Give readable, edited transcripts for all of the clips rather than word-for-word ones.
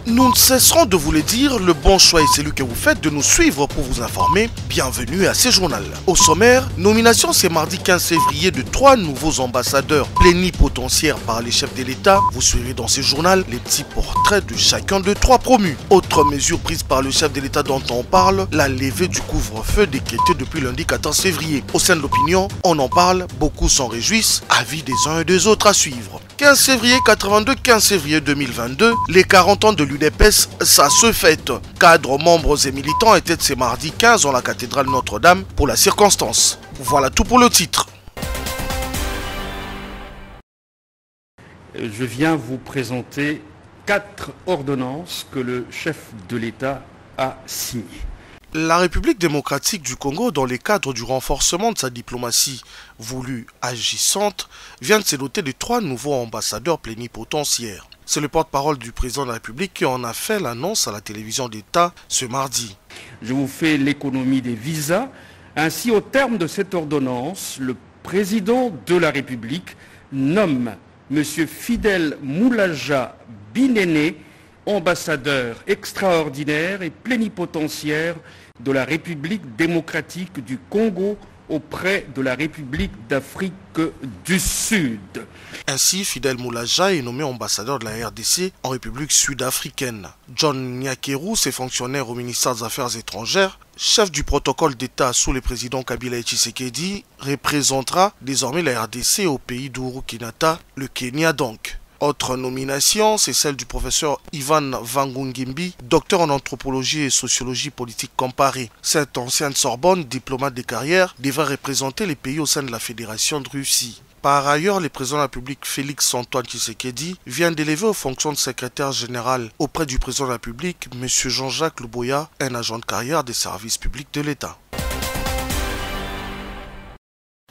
Nous ne cesserons de vous le dire, le bon choix est celui que vous faites de nous suivre pour vous informer. Bienvenue à ce journal. Au sommaire, nomination ce mardi 15 février de 3 nouveaux ambassadeurs plénipotentiaires par les chefs de l'État. Vous suivrez dans ce journal les petits portraits de chacun de 3 promus. Autre mesure prise par le chef de l'État dont on parle, la levée du couvre-feu décrété depuis lundi 14 février. Au sein de l'opinion, on en parle, beaucoup s'en réjouissent, avis des uns et des autres à suivre. 15 février 82, 15 février 2022, les 40 ans de l'UDPS, ça se fête. Cadres, membres et militants étaient ce mardi 15 dans la cathédrale Notre-Dame pour la circonstance. Voilà tout pour le titre. Je viens vous présenter 4 ordonnances que le chef de l'État a signées. La République démocratique du Congo, dans le cadre du renforcement de sa diplomatie voulue agissante, vient de se doter de 3 nouveaux ambassadeurs plénipotentiaires. C'est le porte-parole du président de la République qui en a fait l'annonce à la télévision d'État ce mardi. Je vous fais l'économie des visas. Ainsi, au terme de cette ordonnance, le président de la République nomme M. Fidel Moulaja Binene, ambassadeur extraordinaire et plénipotentiaire de la République démocratique du Congo auprès de la République d'Afrique du Sud. Ainsi, Fidel Moulaja est nommé ambassadeur de la RDC en République sud-africaine. John Nyakeru, c'est fonctionnaire au ministère des Affaires étrangères, chef du protocole d'État sous le président Kabila et Tshisekedi, représentera désormais la RDC au pays d'Ouro Kenyatta, le Kenya donc. Autre nomination, c'est celle du professeur Ivan Vangungimbi, docteur en anthropologie et sociologie politique comparée. Cette ancienne Sorbonne, diplomate de carrière, devra représenter les pays au sein de la Fédération de Russie. Par ailleurs, le président de la République Félix Antoine Tshisekedi vient d'élever aux fonctions de secrétaire général auprès du président de la République, M. Jean-Jacques Luboya, un agent de carrière des services publics de l'État.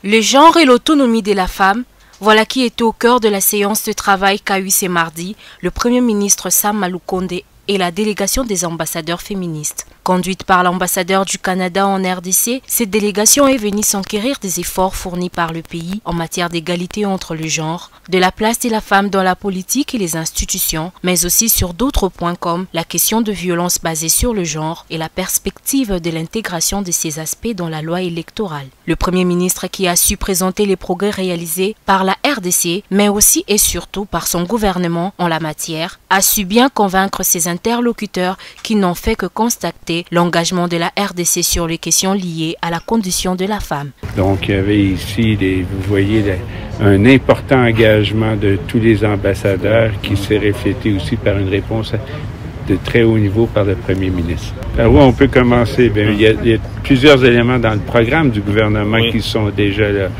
Le genre et l'autonomie de la femme, voilà qui était au cœur de la séance de travail qu'a eu ce mardi le Premier ministre Sama Lukonde et la délégation des ambassadeurs féministes. Conduite par l'ambassadeur du Canada en RDC, cette délégation est venue s'enquérir des efforts fournis par le pays en matière d'égalité entre le genre, de la place de la femme dans la politique et les institutions, mais aussi sur d'autres points comme la question de violence basée sur le genre et la perspective de l'intégration de ces aspects dans la loi électorale. Le Premier ministre qui a su présenter les progrès réalisés par la RDC, mais aussi et surtout par son gouvernement en la matière, a su bien convaincre ses interlocuteurs qui n'ont fait que constater l'engagement de la RDC sur les questions liées à la condition de la femme. Donc il y avait ici, vous voyez, un important engagement de tous les ambassadeurs qui s'est reflété aussi par une réponse de très haut niveau par le Premier ministre. Par où on peut commencer? Bien, il y a plusieurs éléments dans le programme du gouvernement qui sont déjà là,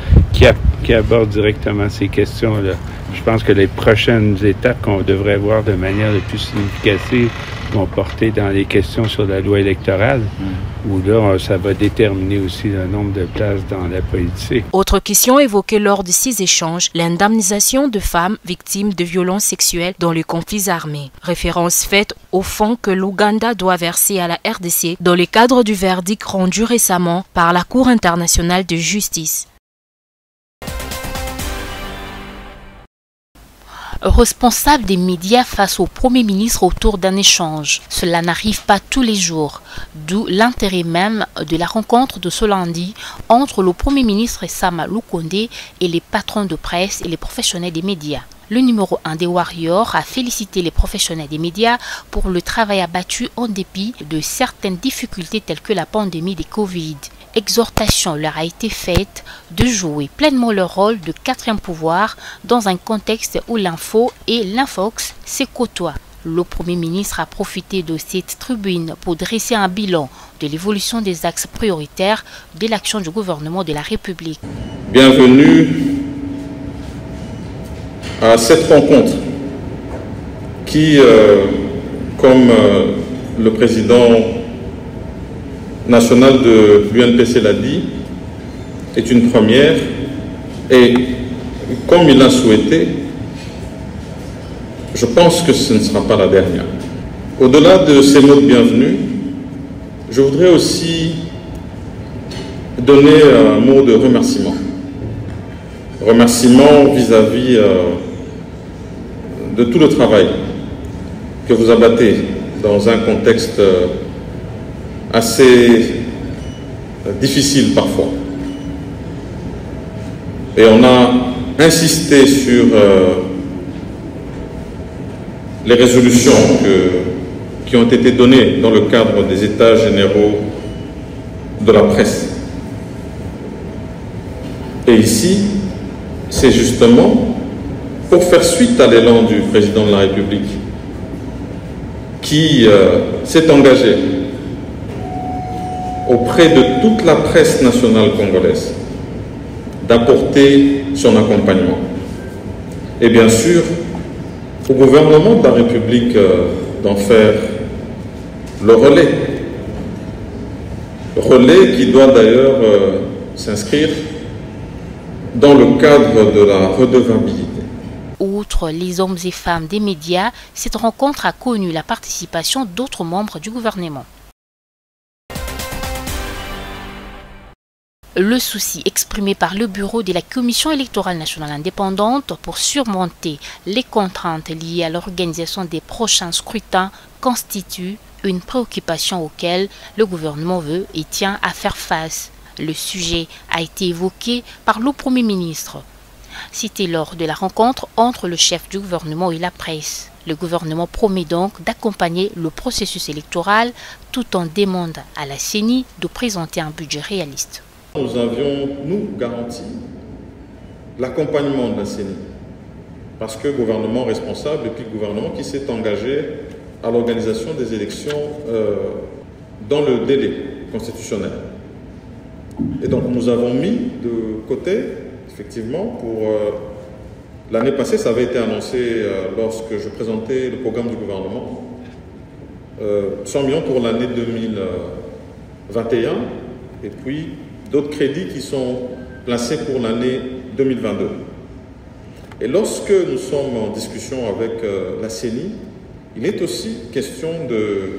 qui abordent directement ces questions-là. Je pense que les prochaines étapes qu'on devrait voir de manière le plus significative vont porter dans les questions sur la loi électorale, où là, ça va déterminer aussi le nombre de places dans la politique. Autre question évoquée lors de ces échanges, l'indemnisation de femmes victimes de violences sexuelles dans les conflits armés. Référence faite au fonds que l'Ouganda doit verser à la RDC dans le cadre du verdict rendu récemment par la Cour internationale de justice. Responsable des médias face au Premier ministre autour d'un échange. Cela n'arrive pas tous les jours, d'où l'intérêt même de la rencontre de ce lundi entre le Premier ministre Sama Lukonde et les patrons de presse et les professionnels des médias. Le numéro 1 des Warriors a félicité les professionnels des médias pour le travail abattu en dépit de certaines difficultés telles que la pandémie des Covid. Exhortation leur a été faite de jouer pleinement leur rôle de 4e pouvoir dans un contexte où l'info et l'infox se côtoient. Le Premier ministre a profité de cette tribune pour dresser un bilan de l'évolution des axes prioritaires de l'action du gouvernement de la République. Bienvenue à cette rencontre qui, comme le président national de l'UNPC l'a dit, est une première et comme il l'a souhaité, je pense que ce ne sera pas la dernière. Au-delà de ces mots de bienvenue, je voudrais aussi donner un mot de remerciement. Remerciement vis-à-vis de tout le travail que vous abattez dans un contexte assez difficile parfois. Et on a insisté sur les résolutions qui ont été données dans le cadre des États généraux de la presse. Et ici, c'est justement pour faire suite à l'élan du président de la République qui s'est engagé auprès de toute la presse nationale congolaise d'apporter son accompagnement. Et bien sûr, au gouvernement de la République d'en faire le relais. Relais qui doit d'ailleurs s'inscrire dans le cadre de la redevabilité. Outre les hommes et femmes des médias, cette rencontre a connu la participation d'autres membres du gouvernement. Le souci exprimé par le bureau de la Commission électorale nationale indépendante pour surmonter les contraintes liées à l'organisation des prochains scrutins constitue une préoccupation auquel le gouvernement veut et tient à faire face. Le sujet a été évoqué par le Premier ministre. Cité lors de la rencontre entre le chef du gouvernement et la presse. Le gouvernement promet donc d'accompagner le processus électoral tout en demandant à la CENI de présenter un budget réaliste. Nous avions, nous, garanti l'accompagnement de la CENI, parce que le gouvernement responsable et puis le gouvernement qui s'est engagé à l'organisation des élections dans le délai constitutionnel. Et donc nous avons mis de côté, effectivement, pour l'année passée, ça avait été annoncé lorsque je présentais le programme du gouvernement, 100 millions pour l'année 2021, et puis d'autres crédits qui sont placés pour l'année 2022. Et lorsque nous sommes en discussion avec la CENI, il est aussi question de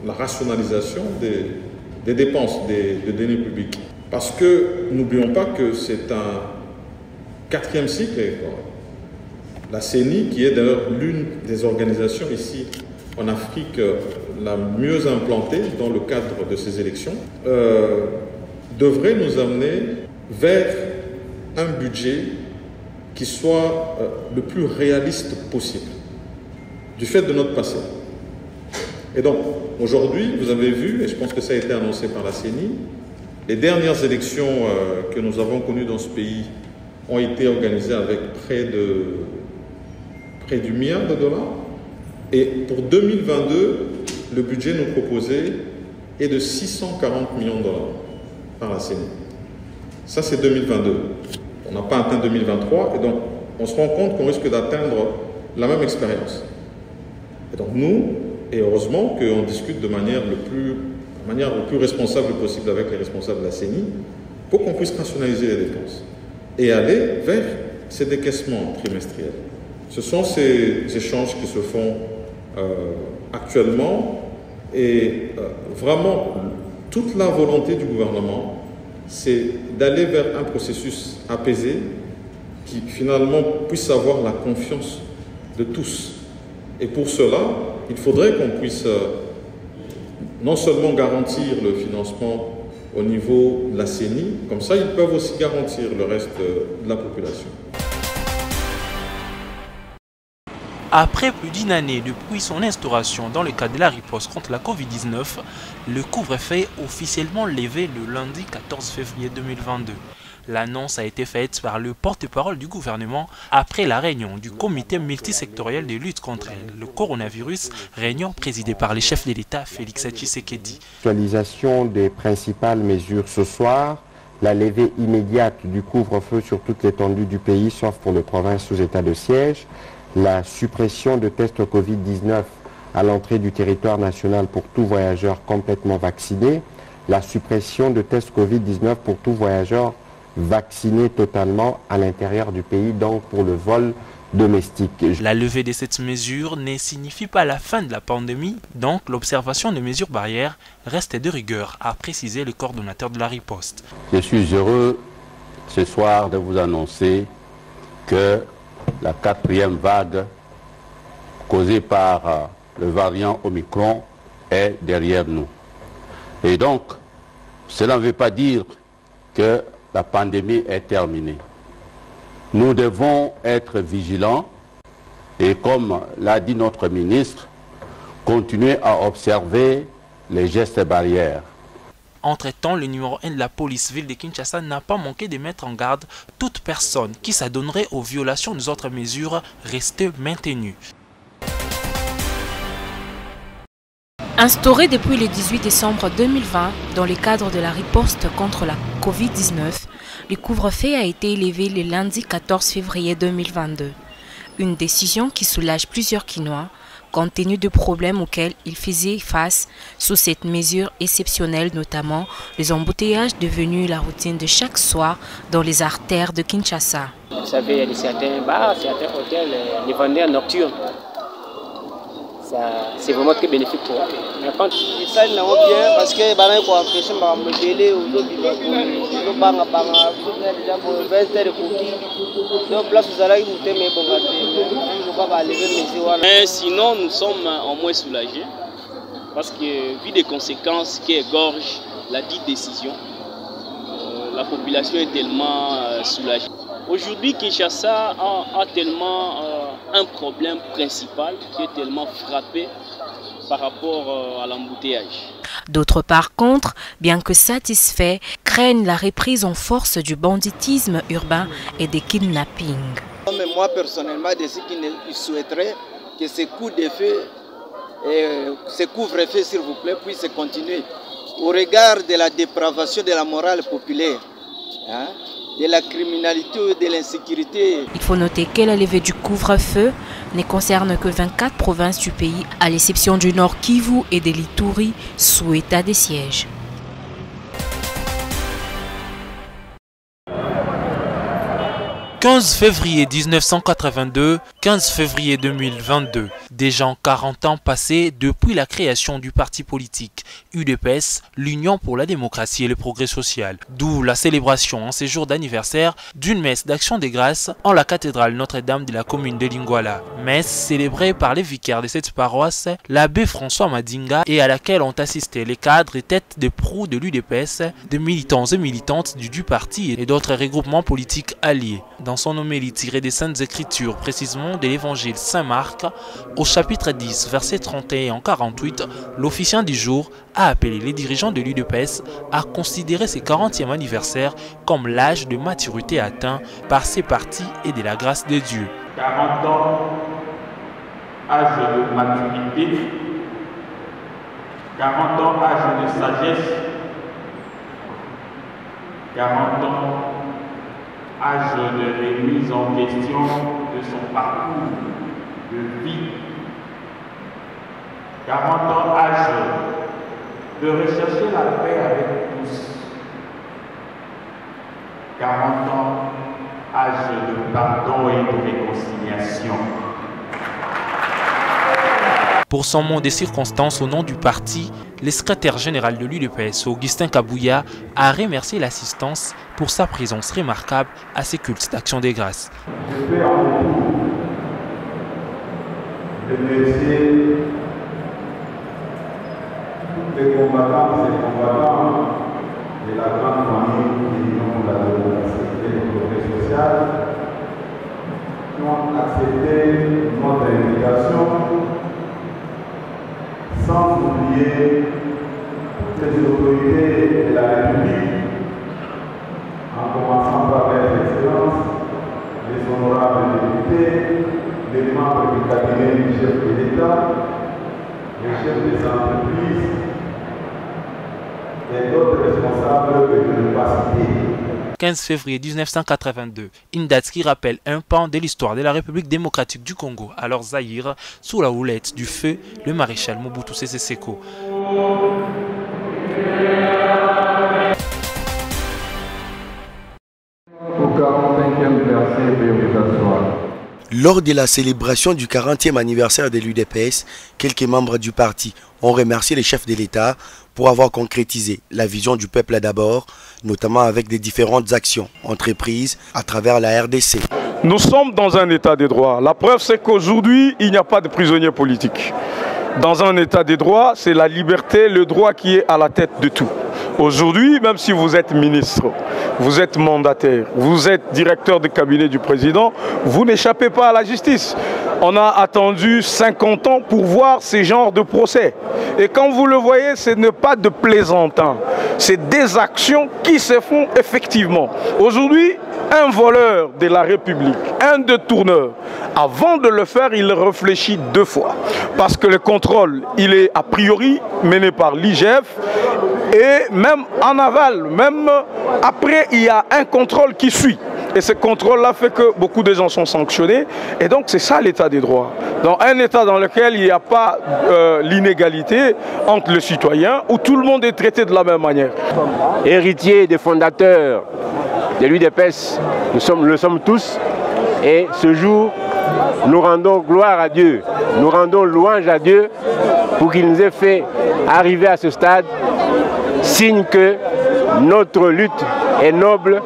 la rationalisation des dépenses des deniers publics. Parce que n'oublions pas que c'est un 4e cycle. La CENI, qui est d'ailleurs l'une des organisations ici en Afrique la mieux implantée dans le cadre de ces élections, devrait nous amener vers un budget qui soit le plus réaliste possible, du fait de notre passé. Et donc, aujourd'hui, vous avez vu, et je pense que ça a été annoncé par la CENI, les dernières élections que nous avons connues dans ce pays ont été organisées avec près du milliard de dollars. Et pour 2022, le budget nous proposé est de 640 millions de dollars par la CENI. Ça, c'est 2022. On n'a pas atteint 2023, et donc on se rend compte qu'on risque d'atteindre la même expérience. Et donc nous, et heureusement qu'on discute de manière le plus responsable possible avec les responsables de la CENI, pour qu'on puisse rationaliser les dépenses et aller vers ces décaissements trimestriels. Ce sont ces échanges qui se font actuellement, et vraiment toute la volonté du gouvernement, c'est d'aller vers un processus apaisé qui finalement puisse avoir la confiance de tous. Et pour cela, il faudrait qu'on puisse non seulement garantir le financement au niveau de la CENI, comme ça ils peuvent aussi garantir le reste de la population. Après plus d'une année depuis son instauration dans le cadre de la riposte contre la Covid-19, le couvre-feu est officiellement levé le lundi 14 février 2022. L'annonce a été faite par le porte-parole du gouvernement après la réunion du comité multisectoriel de lutte contre le coronavirus, réunion présidée par le chef de l'État Félix Tshisekedi. L'actualisation des principales mesures ce soir, la levée immédiate du couvre-feu sur toute l'étendue du pays, sauf pour les provinces sous état de siège, la suppression de tests Covid-19 à l'entrée du territoire national pour tout voyageur complètement vacciné, la suppression de tests Covid-19 pour tout voyageur vacciné totalement à l'intérieur du pays, donc pour le vol domestique. La levée de cette mesure ne signifie pas la fin de la pandémie, donc l'observation des mesures barrières reste de rigueur, a précisé le coordonnateur de la riposte. Je suis heureux ce soir de vous annoncer que la 4e vague causée par le variant Omicron est derrière nous. Et donc, cela ne veut pas dire que la pandémie est terminée. Nous devons être vigilants et, comme l'a dit notre ministre, continuer à observer les gestes barrières. Entre-temps, le numéro 1 de la police ville de Kinshasa n'a pas manqué de mettre en garde toute personne qui s'adonnerait aux violations des autres mesures restées maintenues. Instauré depuis le 18 décembre 2020 dans le cadre de la riposte contre la Covid-19, le couvre-feu a été élevé le lundi 14 février 2022. Une décision qui soulage plusieurs Kinois, compte tenu de problèmes auxquels ils faisaient face sous cette mesure exceptionnelle, notamment les embouteillages devenus la routine de chaque soir dans les artères de Kinshasa. Vous savez, il y a certains bars, certains hôtels, les vendeurs nocturnes. C'est vraiment très bénéfique pour eux. Mais quand ça, ils n'ont bien parce que les gens ont empêché de me délai aux autres ils mais sinon, nous sommes au moins soulagés parce que, vu les conséquences qui égorgent la dite décision, la population est tellement soulagée. Aujourd'hui, Kinshasa a tellement un problème principal qui est tellement frappé par rapport à l'embouteillage. D'autres par contre, bien que satisfaits, craignent la reprise en force du banditisme urbain et des kidnappings. Moi personnellement, je sais qu'ils souhaiteraient que ce coup de feu, ce couvre-feu s'il vous plaît, puisse continuer. Au regard de la dépravation de la morale populaire, hein, de la criminalité et de l'insécurité. Il faut noter que la levée du couvre-feu ne concerne que 24 provinces du pays, à l'exception du Nord Kivu et de l'Ituri, sous état de siège. « 15 février 1982, 15 février 2022, déjà 40 ans passés depuis la création du parti politique UDPS, l'Union pour la démocratie et le progrès social, d'où la célébration en ces jours d'anniversaire d'une messe d'action des grâces en la cathédrale Notre-Dame de la commune de Lingwala. Messe célébrée par les vicaires de cette paroisse, l'abbé François Madinga, et à laquelle ont assisté les cadres et têtes de proue de l'UDPS, des militants et militantes du parti et d'autres regroupements politiques alliés. Dans son homélie tirée des Saintes Écritures, précisément de l'évangile Saint-Marc, au chapitre 10, verset 31-48, l'officiant du jour a appelé les dirigeants de l'UDPS à considérer ses 40e anniversaire comme l'âge de maturité atteint par ces partis et de la grâce de Dieu. 40 ans, âge de maturité, 40 ans, âge de sagesse, 40 ans, âge de remise en question de son parcours de vie, 40 ans, âge de rechercher la paix avec tous, 40 ans, âge de pardon et de réconciliation. Pour son mot des circonstances au nom du parti, le secrétaire général de l'UDPS, Augustin Kabouya, a remercié l'assistance pour sa présence remarquable à ces cultes d'action des grâces. Je fais en retour remercier tous les combattants et combattants de la grande famille de l'Union pour la démocratie et le progrès social qui ont accepté notre invitation, sans oublier toutes les autorités de la République, en commençant par les excellences, les honorables députés, les membres du cabinet du chef de l'État, les chefs des entreprises et d'autres responsables que je ne vais pas citer. 15 février 1982, une date qui rappelle un pan de l'histoire de la République démocratique du Congo, alors Zaïre, sous la houlette du feu, le maréchal Mobutu Sese Seko. Lors de la célébration du 40e anniversaire de l'UDPS, quelques membres du parti ont remercié les chefs de l'État pour avoir concrétisé la vision du peuple d'abord, notamment avec des différentes actions entreprises à travers la RDC. Nous sommes dans un état de droit. La preuve, c'est qu'aujourd'hui, il n'y a pas de prisonniers politiques. Dans un état des droits, c'est la liberté, le droit qui est à la tête de tout. Aujourd'hui, même si vous êtes ministre, vous êtes mandataire, vous êtes directeur de cabinet du président, vous n'échappez pas à la justice. On a attendu 50 ans pour voir ces genres de procès. Et quand vous le voyez, ce n'est pas de plaisantin. C'est des actions qui se font effectivement. Aujourd'hui, un voleur de la République, un détourneur, avant de le faire, il réfléchit 2 fois. Parce que le contrôle, il est a priori mené par l'IGF. Et même en aval, même après, il y a un contrôle qui suit. Et ce contrôle-là fait que beaucoup de gens sont sanctionnés. Et donc, c'est ça l'état des droits. Dans un état dans lequel il n'y a pas l'inégalité entre les citoyens, où tout le monde est traité de la même manière. Héritiers des fondateurs de l'UDPS, nous le sommes tous. Et ce jour, nous rendons gloire à Dieu, nous rendons louange à Dieu pour qu'il nous ait fait arriver à ce stade, signe que notre lutte est noble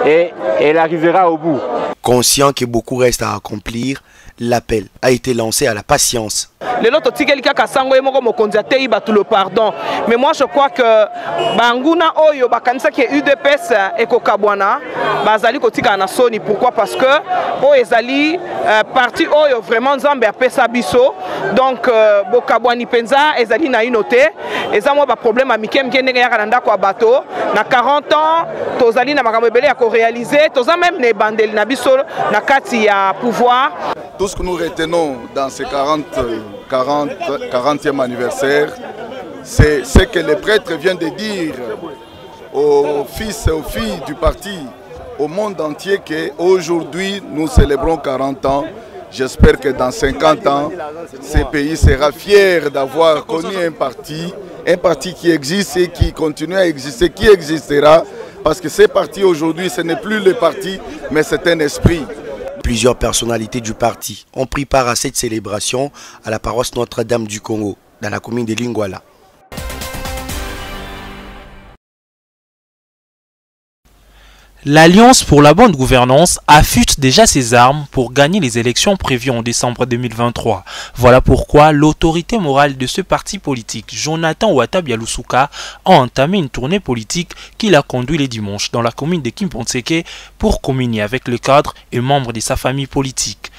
et elle arrivera au bout. Conscient que beaucoup reste à accomplir, l'appel a été lancé à la patience. Le pardon. Mais moi je crois que Banguna Oyo bakanisa ki UDPS et Kokabwana bazali kotika na soni. Pourquoi? Parce que ezali parti Oyo vraiment Nzambe apesa biso. Donc Bokabwani penza ezali na inote. Eza mo ba problème a mikem kendenge ya kananda kwa bato. Na 40 ans tozali na makambo ebele ya ko réaliser. Toza même ne bandeli na biso na kati ya pouvoir. Tout ce que nous retenons dans ces 40e anniversaire, c'est ce que les prêtres viennent de dire aux fils et aux filles du parti, au monde entier, qu'aujourd'hui nous célébrons 40 ans. J'espère que dans 50 ans, ce pays sera fier d'avoir connu un parti qui existe et qui continue à exister, qui existera, parce que ce parti aujourd'hui, ce n'est plus le parti, mais c'est un esprit. Plusieurs personnalités du parti ont pris part à cette célébration à la paroisse Notre-Dame du Congo, dans la commune de Lingwala. L'Alliance pour la bonne gouvernance affûte déjà ses armes pour gagner les élections prévues en décembre 2023. Voilà pourquoi l'autorité morale de ce parti politique, Jonathan Ouattara-Bialoussouka, a entamé une tournée politique qu'il a conduit les dimanches dans la commune de Kimponseke pour communier avec le cadre et membres de sa famille politique.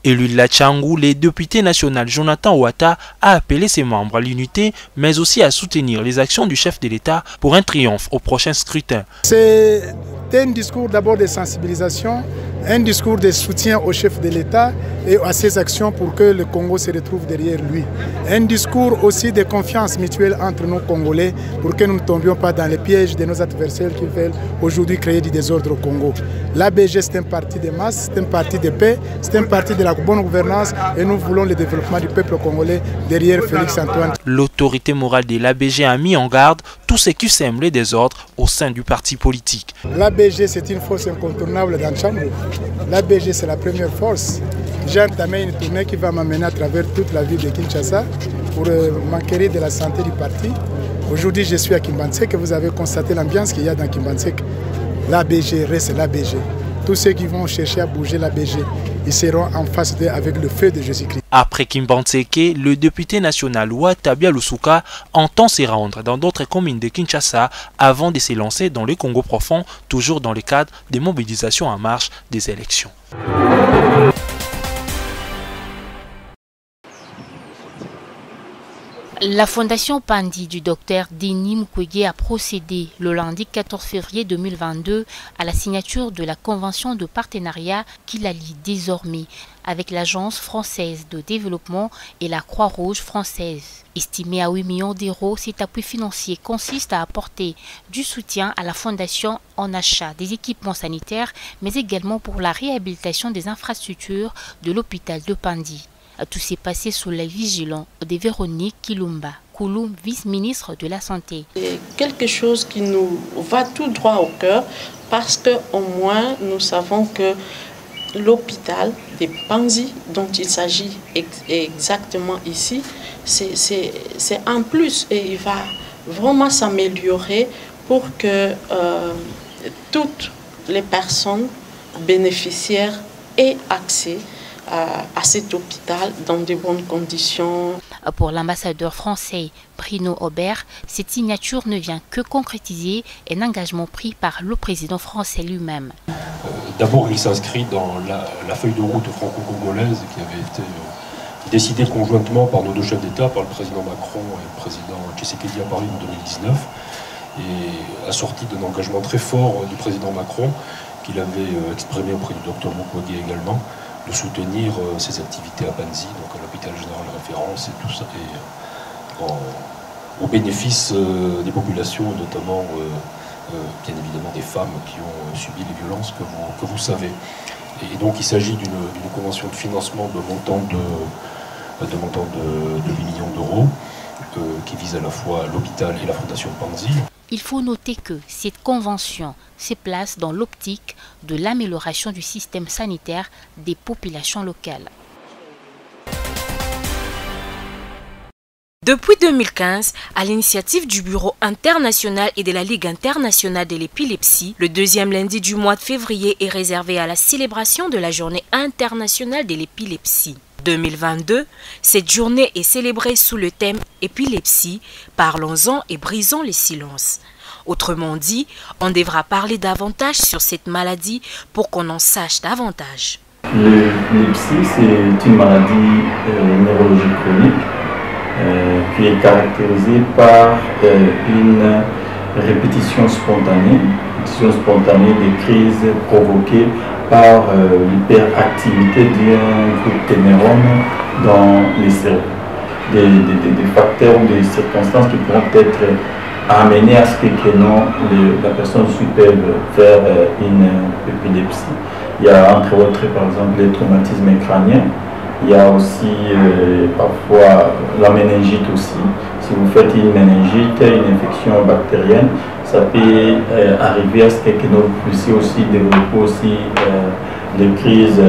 Élu de la Tchangou, le député national Jonathan Ouattara a appelé ses membres à l'unité, mais aussi à soutenir les actions du chef de l'État pour un triomphe au prochain scrutin. C'est un discours d'abord de sensibilisation, un discours de soutien au chef de l'État et à ses actions pour que le Congo se retrouve derrière lui. Un discours aussi de confiance mutuelle entre nos Congolais pour que nous ne tombions pas dans les pièges de nos adversaires qui veulent aujourd'hui créer du désordre au Congo. L'ABG, c'est un parti de masse, c'est un parti de paix, c'est un parti de la bonne gouvernance et nous voulons le développement du peuple congolais derrière Félix Antoine. L'autorité morale de l'ABG a mis en garde tous ceux qui sèment les désordres au sein du parti politique. L'ABG, c'est une force incontournable dans Tchangou. L'ABG, c'est la première force. J'ai entamé une tournée qui va m'amener à travers toute la ville de Kinshasa pour m'enquérir de la santé du parti. Aujourd'hui, je suis à Kimbansek et vous avez constaté l'ambiance qu'il y a dans Kimbansek. L'ABG reste l'ABG. Tous ceux qui vont chercher à bouger l'ABG, ils seront en face d'eux avec le feu de Jésus-Christ. Après Kimbanseke, le député national Ouattara-Bialoussouka entend s'y rendre dans d'autres communes de Kinshasa avant de se lancer dans le Congo profond, toujours dans le cadre des mobilisations en marche des élections. La fondation Pandi du docteur Denis Mukwege a procédé le lundi 14 février 2022 à la signature de la convention de partenariat qui la lie désormais avec l'Agence française de développement et la Croix-Rouge française. Estimé à 8 millions d'euros, cet appui financier consiste à apporter du soutien à la fondation en achat des équipements sanitaires, mais également pour la réhabilitation des infrastructures de l'hôpital de Pandi. Tout s'est passé sous la vigilance de Véronique Kilumba, Kouloum, vice-ministre de la Santé. C'est quelque chose qui nous va tout droit au cœur parce qu'au moins nous savons que l'hôpital de Pandi dont il s'agit exactement ici, c'est un plus et il va vraiment s'améliorer pour que toutes les personnes bénéficiaires aient accès à cet hôpital dans de bonnes conditions. Pour l'ambassadeur français Bruno Aubert, cette signature ne vient que concrétiser un engagement pris par le président français lui-même. D'abord, il s'inscrit dans la feuille de route franco-congolaise qui avait été décidée conjointement par nos deux chefs d'État, par le président Macron et le président Tshisekedi à Paris en 2019, et assorti d'un engagement très fort du président Macron, qu'il avait exprimé auprès du docteur Mukwege également, de soutenir ses activités à Panzi, donc à l'hôpital général de référence, et tout ça, et au bénéfice des populations, notamment bien évidemment des femmes qui ont subi les violences que vous savez. Et donc il s'agit d'une convention de financement de montant de 8 millions d'euros qui vise à la fois l'hôpital et la fondation Panzi. Il faut noter que cette convention se place dans l'optique de l'amélioration du système sanitaire des populations locales. Depuis 2015, à l'initiative du Bureau international et de la Ligue internationale de l'épilepsie, le deuxième lundi du mois de février est réservé à la célébration de la Journée internationale de l'épilepsie. 2022, cette journée est célébrée sous le thème « Épilepsie, parlons-en et brisons les silences ». Autrement dit, on devra parler davantage sur cette maladie pour qu'on en sache davantage. L'épilepsie, c'est une maladie neurologique chronique qui est caractérisée par une répétition spontanée des crises provoquées par l'hyperactivité d'un groupe de neurones dans les cerveaux. Des facteurs ou des circonstances qui pourront être amener à ce que la personne peut faire une épilepsie. Il y a entre autres par exemple les traumatismes crâniens. Il y a aussi parfois la méningite aussi. Si vous faites une méningite, une infection bactérienne, ça peut arriver à ce que nous puissions aussi développer aussi des crises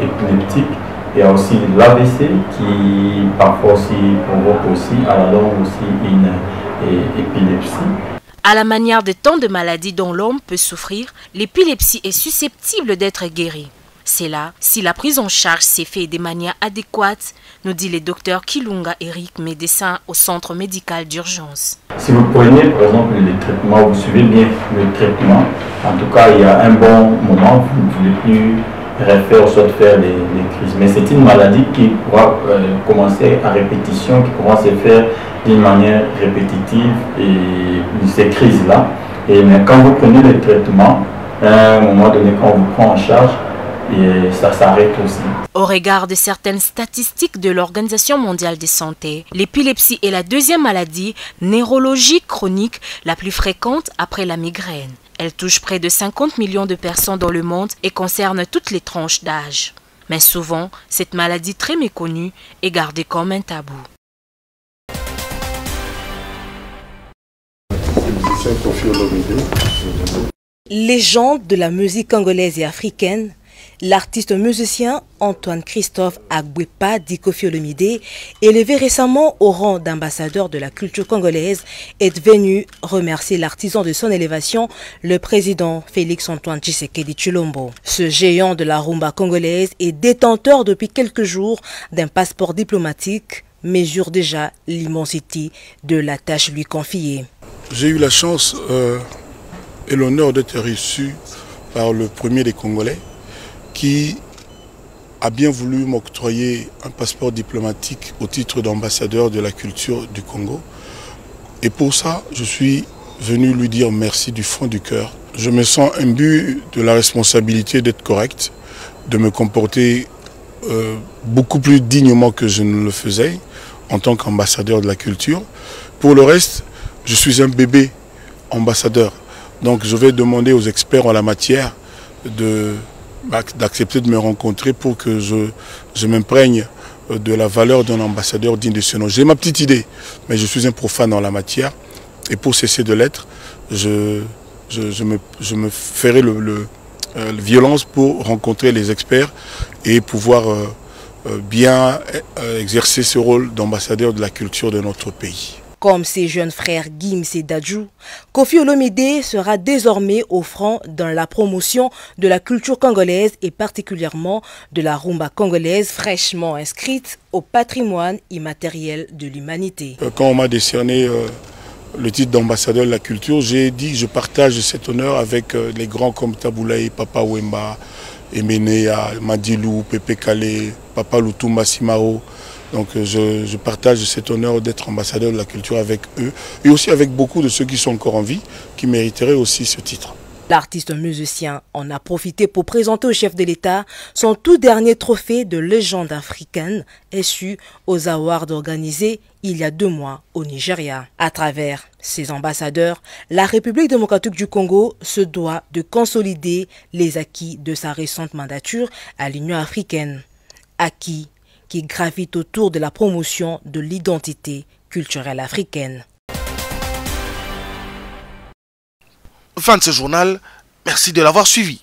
épileptiques. Il y a aussi l'AVC qui parfois aussi provoque aussi à la longue aussi une épilepsie. À la manière de tant de maladies dont l'homme peut souffrir, l'épilepsie est susceptible d'être guérie. C'est là si la prise en charge s'est faite de manière adéquate, nous dit le docteur Kilunga Eric, médecin au centre médical d'urgence. Si vous prenez par exemple les traitements, vous suivez bien le traitement, en tout cas il y a un bon moment, vous ne voulez plus refaire soit faire les crises. Mais c'est une maladie qui pourra commencer à répétition, qui pourra se faire d'une manière répétitive et ces crises-là. Mais quand vous prenez le traitement, à un moment donné, quand on vous prend en charge, et ça s'arrête aussi. Au regard de certaines statistiques de l'Organisation mondiale de la santé, l'épilepsie est la deuxième maladie neurologique chronique la plus fréquente après la migraine. Elle touche près de 50 millions de personnes dans le monde et concerne toutes les tranches d'âge. Mais souvent, cette maladie très méconnue est gardée comme un tabou. Légende de la musique congolaise et africaine, l'artiste musicien Antoine Christophe Agbwepa dit Koffi Olomide, élevé récemment au rang d'ambassadeur de la culture congolaise, est venu remercier l'artisan de son élévation, le président Félix-Antoine Tshisekedi Tshilombo. Ce géant de la rumba congolaise est détenteur depuis quelques jours d'un passeport diplomatique, mesure déjà l'immensité de la tâche lui confiée. J'ai eu la chance et l'honneur d'être reçu par le premier des Congolais, qui a bien voulu m'octroyer un passeport diplomatique au titre d'ambassadeur de la culture du Congo. Et pour ça, je suis venu lui dire merci du fond du cœur. Je me sens imbu de la responsabilité d'être correct, de me comporter beaucoup plus dignement que je ne le faisais en tant qu'ambassadeur de la culture. Pour le reste, je suis un bébé ambassadeur. Donc je vais demander aux experts en la matière d'accepter de me rencontrer pour que je m'imprègne de la valeur d'un ambassadeur digne de ce nom. J'ai ma petite idée, mais je suis un profane en la matière. Et pour cesser de l'être, je me ferai violence pour rencontrer les experts et pouvoir bien exercer ce rôle d'ambassadeur de la culture de notre pays. Comme ses jeunes frères Gims et Dadju, Koffi Olomide sera désormais au front dans la promotion de la culture congolaise et particulièrement de la rumba congolaise fraîchement inscrite au patrimoine immatériel de l'humanité. Quand on m'a décerné le titre d'ambassadeur de la culture, j'ai dit que je partage cet honneur avec les grands comme Taboulaye, Papa Wemba, Emenea, Madilou, Pepe Kale, Papa Lutumba Simao. Donc je partage cet honneur d'être ambassadeur de la culture avec eux et aussi avec beaucoup de ceux qui sont encore en vie, qui mériteraient aussi ce titre. L'artiste musicien en a profité pour présenter au chef de l'État son tout dernier trophée de légende africaine issu aux awards organisés il y a 2 mois au Nigeria. À travers ses ambassadeurs, la République démocratique du Congo se doit de consolider les acquis de sa récente mandature à l'Union africaine. Acquis qui gravitent autour de la promotion de l'identité culturelle africaine. Fin de ce journal, merci de l'avoir suivi.